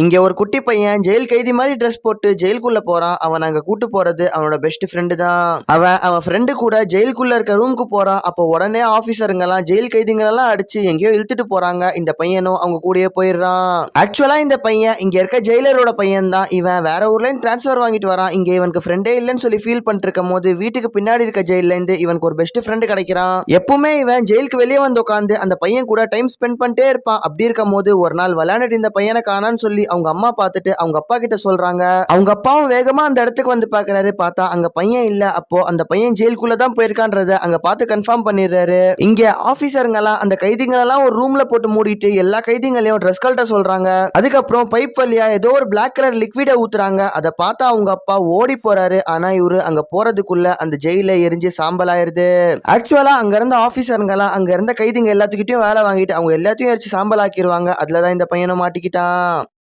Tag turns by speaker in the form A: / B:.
A: இங்க ஒரு குட்டி பையன் ஜெயில் கைதி மாதிரி ட்ரெஸ் போட்டு ஜெயிலுக்குள்ள போறான். அவன் அங்க கூட்டு போறது அவனோட பெஸ்ட் ஃப்ரெண்டு தான். அவன் ஃப்ரெண்டு கூட ஜெயிலுக்குள்ள இருக்க ரூமுக்கு போறான். அப்போ உடனே ஆபீசருங்க எல்லாம் ஜெயில் கைதிகள் எல்லாம் அடிச்சு எங்கேயோ இழுத்துட்டு போறாங்க. இந்த பையனும் அவங்க கூடயே போயிடுறான். ஆக்சுவலா இந்த பையன் இங்க இருக்க ஜெயிலரோட பையன் தான். இவன் வேற ஊர்ல இருந்து டிரான்ஸ்பர் வாங்கிட்டு வரான். இங்க இவனுக்கு ஃப்ரெண்டே இல்லைன்னு சொல்லி ஃபீல் பண்ணிட்டு இருக்கும் போது வீட்டுக்கு பின்னாடி இருக்க ஜெயில இருந்து இவனுக்கு ஒரு பெஸ்ட் ஃப்ரெண்டு கிடைக்கிறான். எப்பவுமே இவன் ஜெயிலுக்கு வெளியே வந்து உட்காந்து அந்த பையன் கூட டைம் ஸ்பெண்ட் பண்ணிட்டே இருப்பான். அப்படி இருக்கும் போது ஒரு நாள் விளையாண்டுட்டு இந்த பையனை காணான்னு சொல்லி அவங்க அம்மா பார்த்துட்டு அவங்க அப்பா கிட்ட சொல்றாங்க. அவங்க அப்பாவும் வேகமா அந்த இடத்துக்கு வந்து பாக்குறாரு. பார்த்தா அங்க பையன் இல்ல. அப்போ அந்த பையன் ஜெயிலுக்குள்ள தான் போயிருக்கான்றத அங்க பார்த்து கன்ஃபார்ம் பண்ணிடுறாரு. இங்க ஆபீசருங்க எல்லாம் அந்த கைதிகள் எல்லாம் ஒரு ரூம்ல போட்டு மூடிட்டு எல்லா கைதிகளையும் ட்ரெஸ் கழட்ட சொல்றாங்க. அதுக்கப்புறம் பைப் வழியா ஏதோ ஒரு பிளாக் கலர் லிக்விட ஊத்துறாங்க. அதை பார்த்தா அவங்க அப்பா ஓடி போறாரு. ஆனா இவரு அங்க போறதுக்குள்ள அந்த ஜெயில எரிஞ்சு சாம்பல் ஆயிருது. ஆக்சுவலா அங்க இருந்த ஆபீசருங்க எல்லாம் அங்க இருந்த கைதிங்க எல்லாத்துக்கிட்டையும் வேலை வாங்கிட்டு அவங்க எல்லாத்தையும் எரிச்சு சாம்பல் ஆக்கிடுவாங்க. அதுலதான் இந்த பையனை மாட்டிக்கிட்டான்.